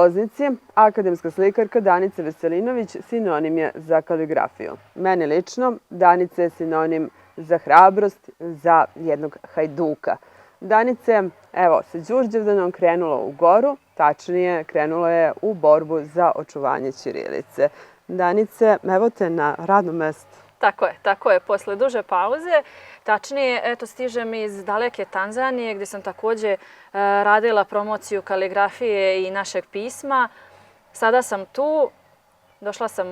Loznici, akademska slikarka Danica Veselinović sinonim je za kaligrafiju. Meni lično Danica je sinonim za hrabrost, za jednog hajduka. Danica je, evo, sa Đurđevdanom krenula u goru, tačnije krenula je u borbu za očuvanje ćirilice. Danice, evo te na radnom mestu. Tako je. Posle duže pauze, tačnije, eto, stižem iz daleke Tanzanije gdje sam također radila promociju kaligrafije i našeg pisma. Sada sam tu, došla sam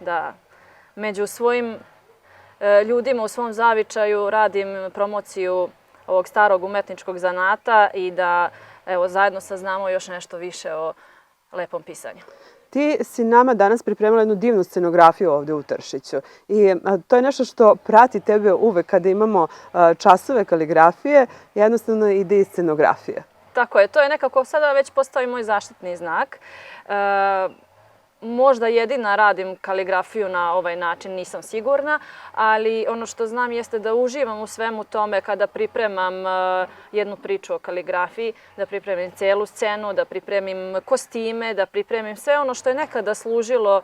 da među svojim ljudima u svom zavičaju radim promociju ovog starog umetničkog zanata i da, evo, zajedno saznamo još nešto više o lepom pisanju. Ti si nama danas pripremila jednu divnu scenografiju ovdje u Tršiću. I to je nešto što prati tebe uvek kada imamo časove kaligrafije, jednostavno ide i scenografije. Tako je, to je nekako sada već postao i moj zaštitni znak. Možda jedina radim kaligrafiju na ovaj način, nisam sigurna, ali ono što znam jeste da uživam u svemu tome kada pripremam jednu priču o kaligrafiji, da pripremim celu scenu, da pripremim kostime, da pripremim sve ono što je nekada služilo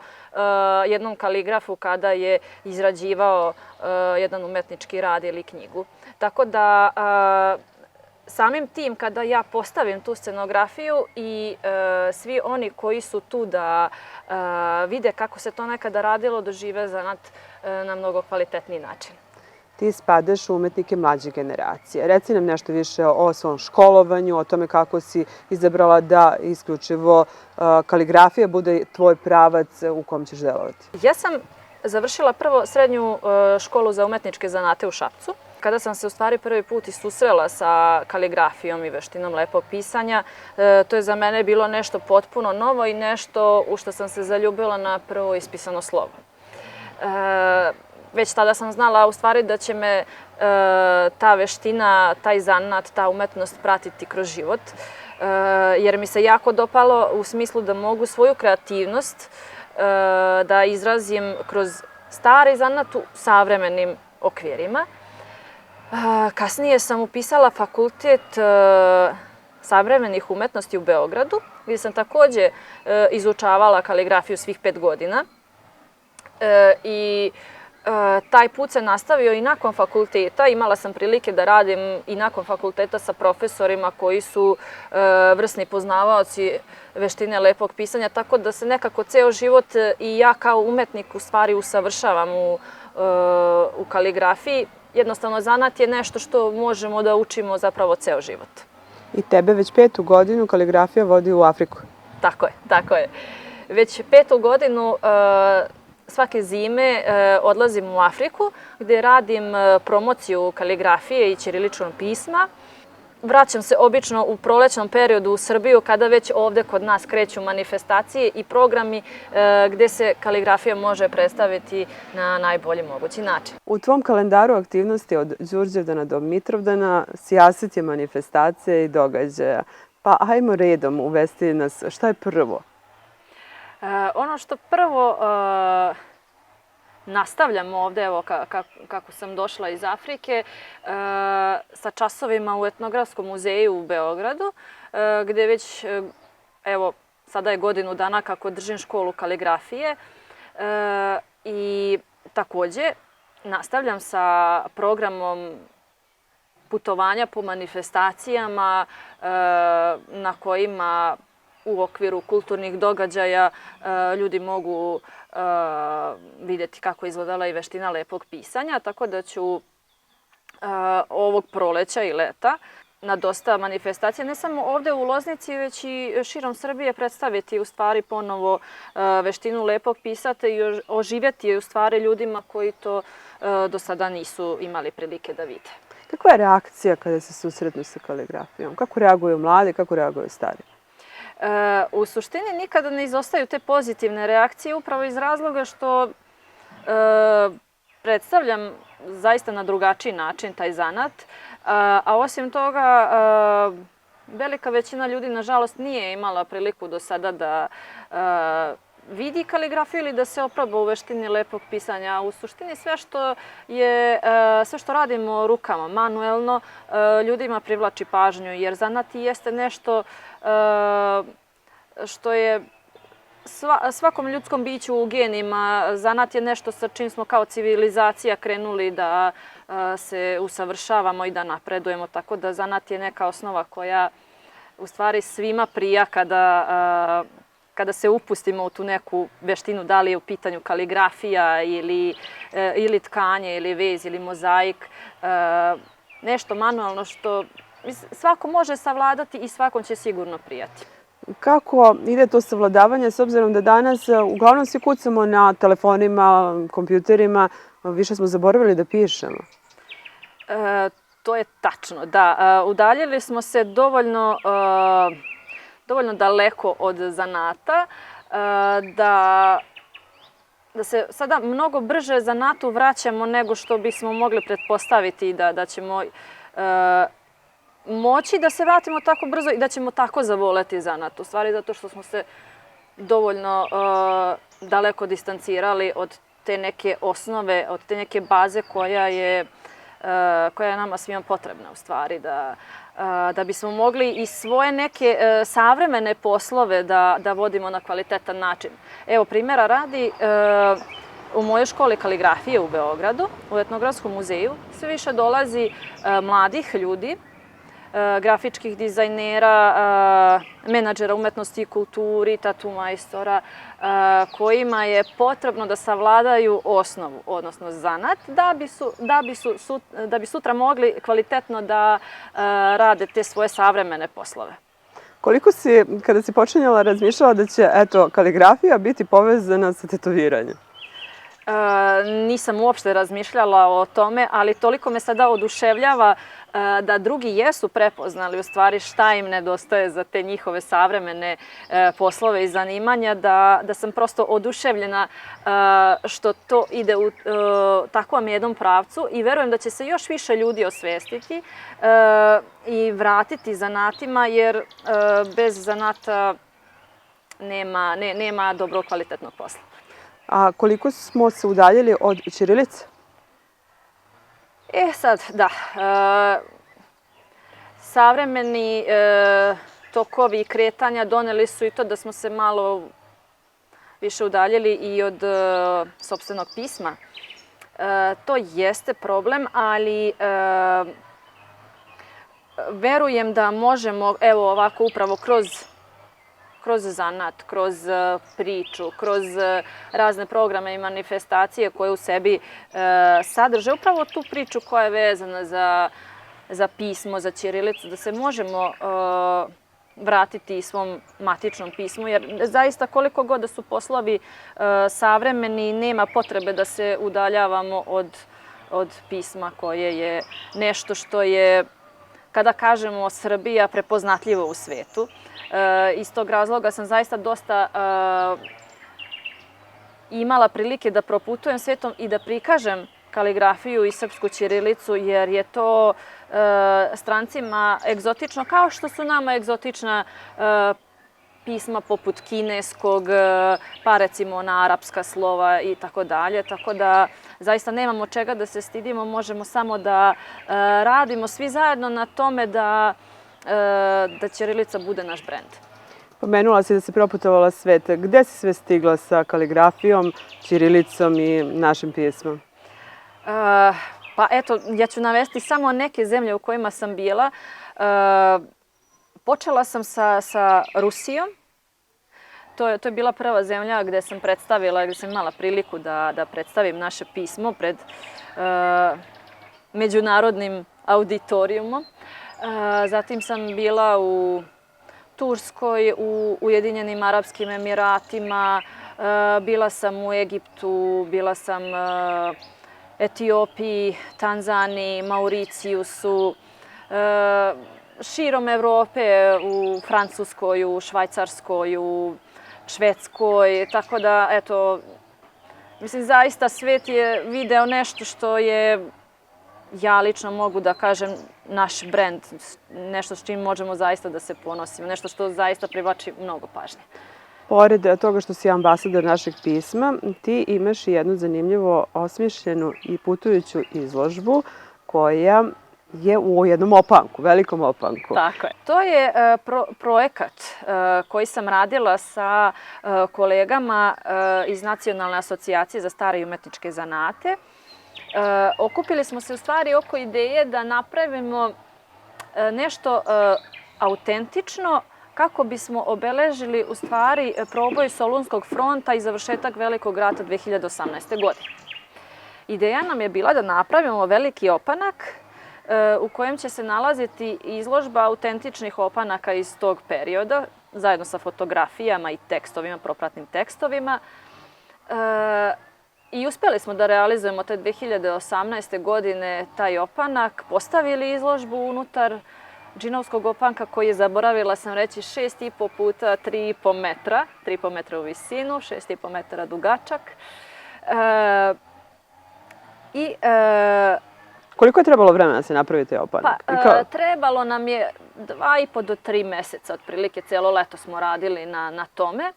jednom kaligrafu kada je izrađivao jedan umetnički rad ili knjigu. Tako da samim tim kada ja postavim tu scenografiju i svi oni koji su tu da vide kako se to nekada radilo, dožive zanat na mnogo kvalitetniji način. Ti spadaš u umetnike mlađe generacije. Reci nam nešto više o svom školovanju, o tome kako si izabrala da isključivo kaligrafija bude tvoj pravac u kom ćeš delovati. Ja sam završila prvo srednju školu za umetničke zanate u Šapcu. Kada sam se u stvari prvi put i susrela sa kaligrafijom i veštinom lepog pisanja, to je za mene bilo nešto potpuno novo i nešto u što sam se zaljubila na prvo ispisano slovo. Već tada sam znala u stvari da će me ta veština, taj zanat, ta umetnost pratiti kroz život, jer mi se jako dopalo u smislu da mogu svoju kreativnost da izrazim kroz stari zanat u savremenim okvirima. Kasnije sam upisala fakultet savremenih umetnosti u Beogradu, gdje sam također izučavala kaligrafiju svih 5 godina. I taj put se nastavio i nakon fakulteta. Imala sam prilike da radim i nakon fakulteta sa profesorima koji su vrsni poznavaoci veštine lepog pisanja, tako da se nekako ceo život i ja kao umetnik u stvari usavršavam u kaligrafiji. Jednostavno, zanat je nešto što možemo da učimo zapravo ceo život. I tebe već 5. godinu kaligrafija vodi u Afriku. Tako je. Već 5. godinu svake zime odlazim u Afriku gdje radim promociju kaligrafije i ćiriličnog pisma. Vraćam se obično u prolećnom periodu u Srbiju kada već ovdje kod nas kreću manifestacije i programi gdje se kaligrafija može predstaviti na najbolji mogući način. U tvom kalendaru aktivnosti od Đurđevdana do Mitrovdana sijaset je manifestacije i događaja. Pa ajmo redom uvesti nas. Šta je prvo? Ono što prvo nastavljam ovdje, evo kako sam došla iz Afrike, sa časovima u Etnografskom muzeju u Beogradu, gdje već, evo, sada je godinu dana kako držim školu kaligrafije i također nastavljam sa programom putovanja po manifestacijama na kojima u okviru kulturnih događaja ljudi mogu vidjeti kako je izgledala i veština lepog pisanja, tako da ću ovog proleća i leta na dosta manifestacija, ne samo ovdje u Loznici, već i širom Srbije predstaviti u stvari ponovo veštinu lepog pisata i oživjeti je u stvari ljudima koji to do sada nisu imali prilike da vide. Kakva je reakcija kada se susretnu sa kaligrafijom? Kako reaguju mladi, kako reaguju stari? U suštini nikada ne izostaju te pozitivne reakcije upravo iz razloga što predstavljam zaista na drugačiji način taj zanat, a osim toga velika većina ljudi nažalost nije imala priliku do sada da vidi kaligrafiju ili da se oproba u veštini lepog pisanja. U suštini sve što radimo rukama, manuelno, ljudima privlači pažnju jer zanat jeste nešto što je svakom ljudskom biću u genima. Zanat je nešto sa čim smo kao civilizacija krenuli da se usavršavamo i da napredujemo. Tako da zanat je neka osnova koja u stvari svima prija kada se upustimo u tu neku veštinu, da li je u pitanju kaligrafija ili tkanje ili vez ili mozaik. Nešto manualno što svako može savladati i svakom će sigurno prijati. Kako ide to savladavanje s obzirom da danas uglavnom svi kucamo na telefonima, kompjuterima, više smo zaboravili da pišemo? To je tačno, da. Udaljili smo se dovoljno daleko od zanata da se sada mnogo brže zanatu vraćamo nego što bismo mogli pretpostaviti da ćemo moći da se vratimo tako brzo i da ćemo tako zavoleti zanat. U stvari zato što smo se dovoljno daleko distancirali od te neke osnove, od te neke baze koja je nama svima potrebna u stvari, da bismo mogli i svoje neke savremene poslove da vodimo na kvalitetan način. Evo, primjera radi, u mojoj školi kaligrafije u Beogradu, u Etnografskom muzeju, sve više dolazi mladih ljudi, grafičkih dizajnera, menadžera umetnosti i kulturi, tatu majstora, kojima je potrebno da savladaju osnovu, odnosno zanat, da bi sutra mogli kvalitetno da rade te svoje savremene poslove. Koliko si, kada si počinjala, razmišljala da će, kaligrafija biti povezana sa tetoviranjem? Nisam uopšte razmišljala o tome, ali toliko me sada oduševljava da drugi jesu prepoznali u stvari šta im nedostaje za te njihove savremene poslove i zanimanja, da sam prosto oduševljena što to ide u takvom jednom pravcu i verujem da će se još više ljudi osvestiti i vratiti zanatima, jer bez zanata nema dobro kvalitetnog posla. A koliko smo se udaljili od ćirilice? Sad, da. Savremeni tokovi kretanja doneli su i to da smo se malo više udaljili i od sopstvenog pisma. To jeste problem, ali verujem da možemo, evo ovako upravo kroz zanat, kroz priču, kroz razne programe i manifestacije koje u sebi sadrže upravo tu priču koja je vezana za pismo, za ćirilicu, da se možemo vratiti svom matičnom pismu, jer zaista koliko god da su poslovi savremeni, nema potrebe da se udaljavamo od pisma koje je nešto što je, kada kažemo Srbija, prepoznatljivo u svetu. Iz tog razloga sam zaista dosta imala prilike da proputujem svetom i da prikažem kaligrafiju i srpsku ćirilicu, jer je to strancima egzotično, kao što su nama egzotična pisma poput kineskog, pa recimo na arapska slova i tako dalje. Tako da zaista nemamo čega da se stidimo, možemo samo da radimo svi zajedno na tome da ćirilica bude naš brend. Pomenula si da si proputovala svet. Gde si sve stigla sa kaligrafijom, ćirilicom i našim pismom? Pa eto, ja ću navesti samo neke zemlje u kojima sam bila. Počela sam sa Rusijom. To je bila prva zemlja gde sam predstavila, gde sam imala priliku da predstavim naše pismo pred međunarodnim auditorijumom. Zatim sam bila u Turskoj, u Ujedinjenim Arapskim Emiratima, bila sam u Egiptu, bila sam u Etiopiji, Tanzaniji, Mauricijusu, širom Evrope, u Francuskoj, u Švajcarskoj, u Švedskoj, tako da, eto, mislim, zaista svet je video nešto što je, ja lično mogu da kažem, naš brend, nešto s čim možemo zaista da se ponosimo, nešto što zaista privlači mnogo pažnje. Pored toga što si ambasador našeg pisma, ti imaš i jednu zanimljivo osmišljenu i putujuću izložbu koja je u jednom opanku, velikom opanku. Tako je. To je projekat koji sam radila sa kolegama iz Nacionalne asocijacije za stare i umetničke zanate. Okupili smo se u stvari oko ideje da napravimo nešto autentično kako bismo obeležili u stvari proboj Solunskog fronta i završetak Velikog rata 2018. godine. Ideja nam je bila da napravimo veliki opanak u kojem će se nalaziti izložba autentičnih opanaka iz tog perioda, zajedno sa fotografijama i tekstovima, propratnim tekstovima. I uspjeli smo da realizujemo te 2018. godine taj opanak, postavili izložbu unutar džinovskog opanka koji je, zaboravila sam reći, 6,5 puta 3,5 metra, 3,5 metra u visinu, 6,5 metara dugačak. Koliko je trebalo vremena da se napravi taj opanak? Trebalo nam je 2,5 do 3 meseca, otprilike cijelo leto smo radili na tome,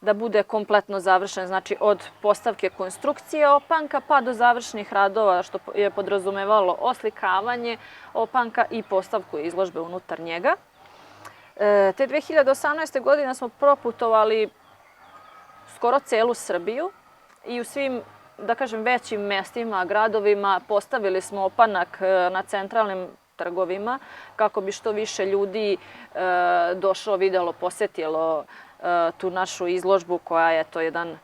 da bude kompletno završen, znači od postavke konstrukcije opanka pa do završnih radova, što je podrazumevalo oslikavanje opanka i postavku izložbe unutar njega. Te 2018. godine smo proputovali skoro celu Srbiju i u svim, da kažem, većim mestima, gradovima postavili smo opanak na centralnim trgovima kako bi što više ljudi došlo, videlo, posjetilo tu našu izložbu koja je to jedan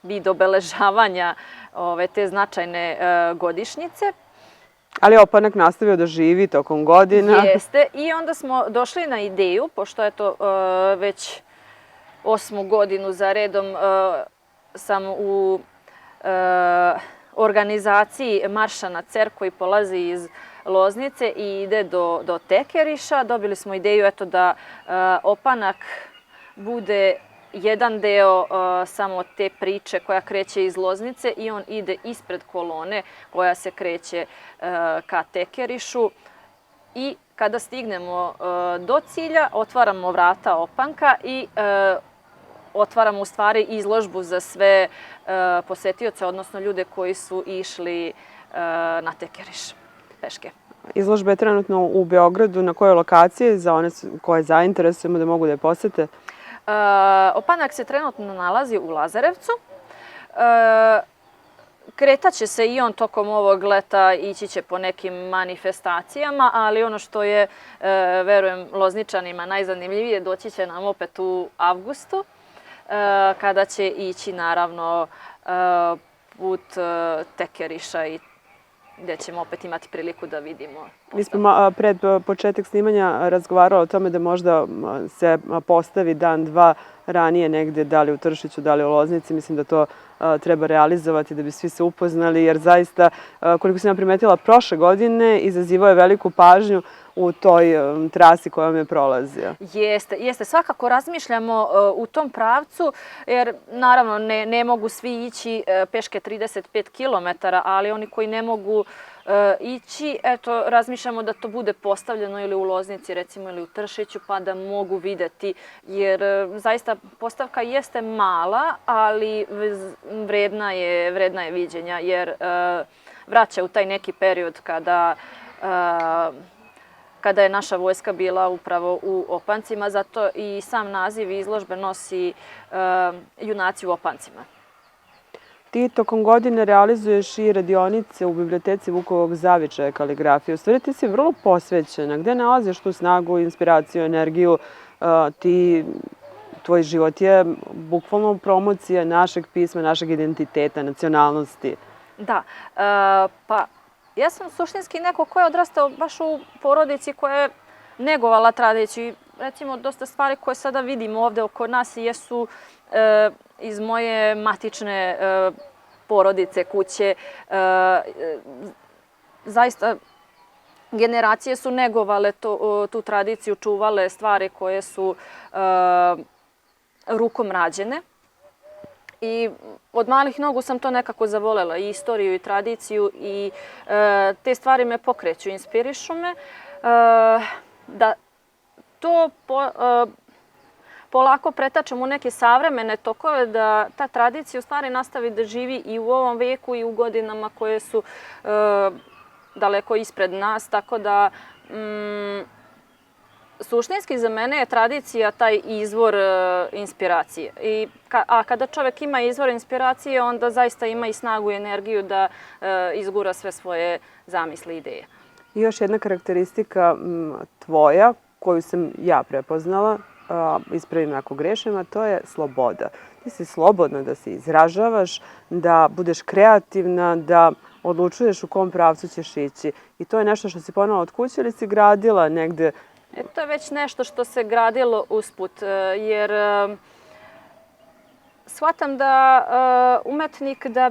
vid obeležavanja te značajne godišnjice. Ali opanak nastavio da živi tokom godina. Jeste, i onda smo došli na ideju, pošto je to već 8. godinu za redom sam u organizaciji Marša na Cer koji polazi iz Loznice i ide do Tekeriša. Dobili smo ideju da opanak bude jedan deo samo te priče koja kreće iz Loznice i on ide ispred kolone koja se kreće ka Tekerišu. I kada stignemo do cilja, otvaramo vrata opanka i otvaramo u stvari izložbu za sve posetioce, odnosno ljude koji su išli na Tekeriš peške. Izložba je trenutno u Beogradu. Na kojoj lokaciji za one koje zainteresujemo da mogu da je posete? Opanak se trenutno nalazi u Lazarevcu. Kretaće se i on tokom ovog leta, ići će po nekim manifestacijama, ali ono što je, verujem, Lozničanima najzanimljivije, doći će nam opet u avgustu, kada će ići naravno put Tekeriša i gdje ćemo opet imati priliku da vidimo. Mi smo pred početak snimanja razgovarali o tome da možda se postavi dan, dva ranije negdje, da li u Tršiću, da li u Loznici. Mislim da to treba realizovati da bi svi se upoznali, jer zaista, koliko sam ja primetila, prošle godine izazivao je veliku pažnju u toj trasi kojom je prolazio. Jeste. Svakako razmišljamo u tom pravcu, jer naravno ne mogu svi ići peške 35 km, ali oni koji ne mogu ići, razmišljamo da to bude postavljeno ili u Loznici, recimo, ili u Tršiću, pa da mogu videti, jer zaista postavka jeste mala, ali vredna je viđenja, jer vraća u taj neki period kada je naša vojska bila upravo u opancima, zato i sam naziv izložbe nosi Junaci u opancima. Ti tokom godine realizuješ i radionice u biblioteci Vukovog zavičaja kaligrafije. U stvari ti si vrlo posvećena. Gde nalaziš tu snagu, inspiraciju, energiju? Tvoj život je bukvalno promocija našeg pisma, našeg identiteta, nacionalnosti. Da, pa ja sam suštinski neko ko je odrastao baš u porodici koja je negovala tradiciju. Recimo, dosta stvari koje sada vidimo ovde oko nas jesu iz moje matične porodice, kuće. Zaista, generacije su negovale tu tradiciju, čuvale stvari koje su rukom rađene. I od malih nogu sam to nekako zavolela, i istoriju i tradiciju, i te stvari me pokreću, inspirišu me da to polako pretačemo u neke savremene tokove, da ta tradicija u stvari nastavi da živi i u ovom veku i u godinama koje su daleko ispred nas, tako da suštinski za mene je tradicija taj izvor inspiracije. A kada čovjek ima izvor inspiracije, onda zaista ima i snagu i energiju da izgura sve svoje zamisli i ideje. I još jedna karakteristika tvoja, koju sam ja prepoznala, ispravim ako grešim, a to je sloboda. Ti si slobodna da se izražavaš, da budeš kreativna, da odlučuješ u kom pravcu ćeš ići. I to je nešto što si ponela od kuće ili si gradila negde? To je već nešto što se gradilo usput, jer shvatam da umetnik da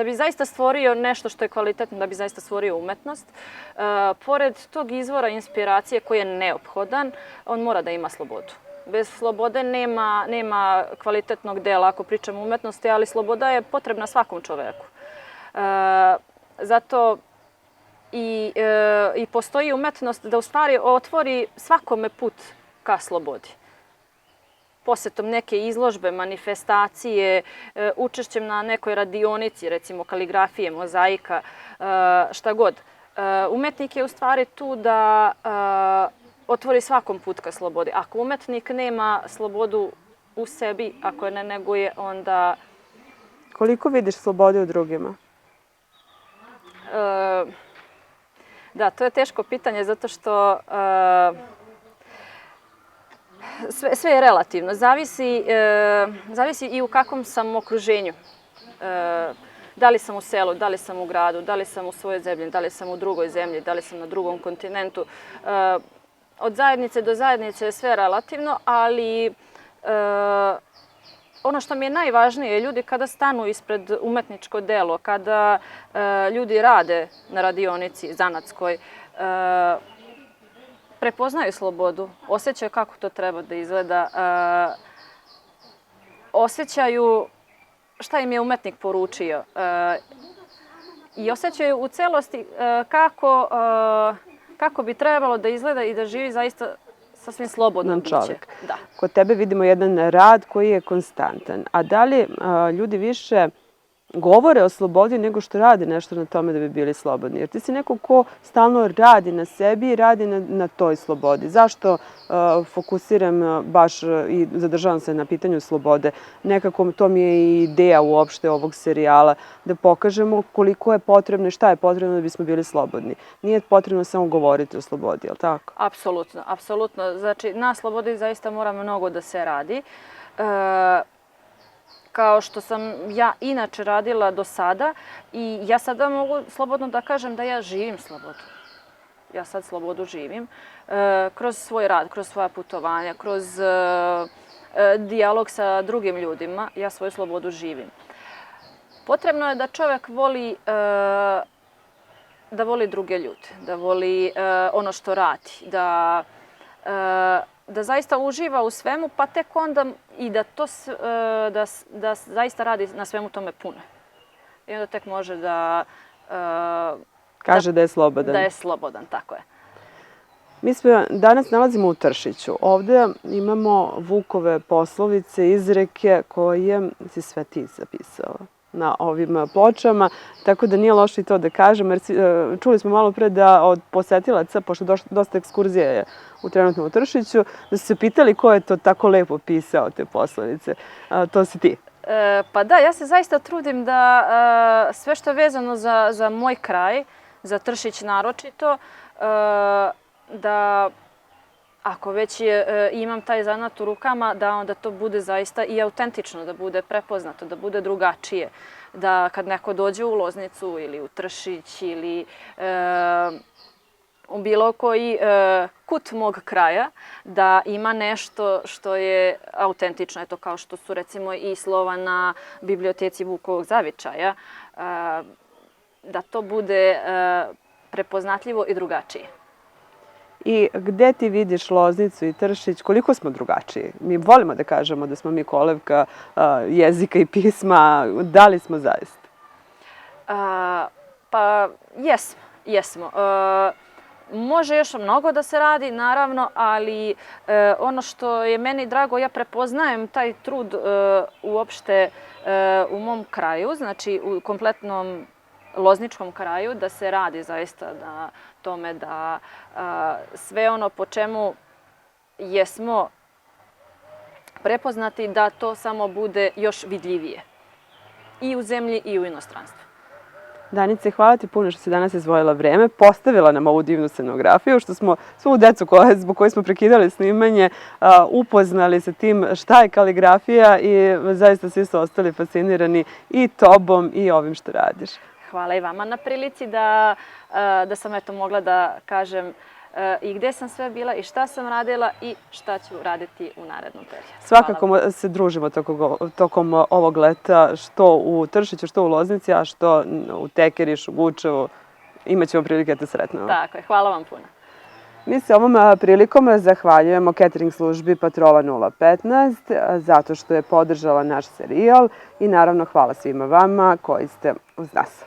bi zaista stvorio nešto što je kvalitetno, da bi zaista stvorio umetnost, pored tog izvora inspiracije koji je neophodan, on mora da ima slobodu. Bez slobode nema kvalitetnog dela ako pričamo o umetnosti, ali sloboda je potrebna svakom čoveku. Zato i postoji umetnost da u stvari otvori svakome put ka slobodi. Posjetom neke izložbe, manifestacije, učešćem na nekoj radionici, recimo kaligrafije, mozaika, šta god. Umetnik je u stvari tu da otvori svakom put ka slobodi. Ako umetnik nema slobodu u sebi, ako je ne neguje, onda... Koliko vidiš slobode u drugima? Da, to je teško pitanje zato što sve je relativno. Zavisi i u kakvom sam okruženju. Da li sam u selu, da li sam u gradu, da li sam u svojoj zemlji, da li sam u drugoj zemlji, da li sam na drugom kontinentu. Od zajednice do zajednice je sve relativno, ali ono što mi je najvažnije, ljudi kada stanu ispred umetničko delo, kada ljudi rade na radionici zanatskoj, prepoznaju slobodu, osjećaju kako to treba da izgleda, osjećaju šta im je umetnik poručio i osjećaju u celosti kako bi trebalo da izgleda i da živi zaista sasvim slobodno biće. Da. Kod tebe vidimo jedan rad koji je konstantan. A da li ljudi više govore o slobodi nego što rade nešto na tome da bi bili slobodni? Jer ti si neko ko stalno radi na sebi i radi na toj slobodi. Zašto fokusiram baš i zadržavam se na pitanju slobode? Nekako to mi je i ideja uopšte ovog serijala, da pokažemo koliko je potrebno i šta je potrebno da bismo bili slobodni. Nije potrebno samo govoriti o slobodi, je li tako? Apsolutno, apsolutno. Znači, na slobodi zaista mora mnogo da se radi. Kao što sam ja inače radila do sada i ja sada mogu slobodno da kažem da ja živim slobodu. Ja sad slobodu živim kroz svoj rad, kroz svoja putovanja, kroz dijalog sa drugim ljudima. Ja svoju slobodu živim. Potrebno je da čovjek voli druge ljude, da voli ono što radi, da zaista uživa u svemu, pa tek onda i da zaista radi na svemu tome puno. I onda tek može da... Kaže da je slobodan. Da je slobodan, tako je. Mi se danas nalazimo u Tršiću. Ovdje imamo Vukove poslovice, izreke koje si sve ti zapisala na ovim pločama, tako da nije loše i to da kažem, jer čuli smo malo pre da od posetilaca, pošto dosta ekskurzija je trenutno u Tršiću, da su se pitali ko je to tako lepo pisao te poslovice. To si ti. Pa da, ja se zaista trudim da sve što je vezano za moj kraj, za Tršić naročito, da ako već imam taj zanat u rukama, da onda to bude zaista i autentično, da bude prepoznato, da bude drugačije. Da kad neko dođe u Loznicu ili u Tršić ili u bilo koji kut mog kraja, da ima nešto što je autentično. Eto kao što su recimo i slova na biblioteci Vukovog zavičaja, da to bude prepoznatljivo i drugačije. I gde ti vidiš Loznicu i Tršić, koliko smo drugačiji? Mi volimo da kažemo da smo mi kolevka jezika i pisma. Da li smo zaista? Pa jesmo. Može još mnogo da se radi, naravno, ali ono što je meni drago, ja prepoznajem taj trud uopšte u mom kraju, znači u kompletnom lozničkom kraju, da se radi zaista na tome da sve ono po čemu jesmo prepoznati, da to samo bude još vidljivije i u zemlji i u inostranstvu. Danice, hvala ti puno što si danas izdvojila vreme, postavila nam ovu divnu scenografiju, što smo svu decu zbog koje smo prekidali snimanje upoznali sa tim šta je kaligrafija i zaista svi su ostali fascinirani i tobom i ovim što radiš. Hvala i vama na prilici da sam mogla da kažem i gde sam sve bila i šta sam radila i šta ću raditi u narednom periodu. Svakako se družimo tokom ovog leta, što u Tršiću, što u Loznici, a što u Tekerišu, Gučevu. Imaćemo prilike da te sretnemo. Tako je, hvala vam puno. Mi se ovom prilikom zahvaljujemo catering službi Patrola 015 zato što je podržala naš serijal i naravno hvala svima vama koji ste uz nas.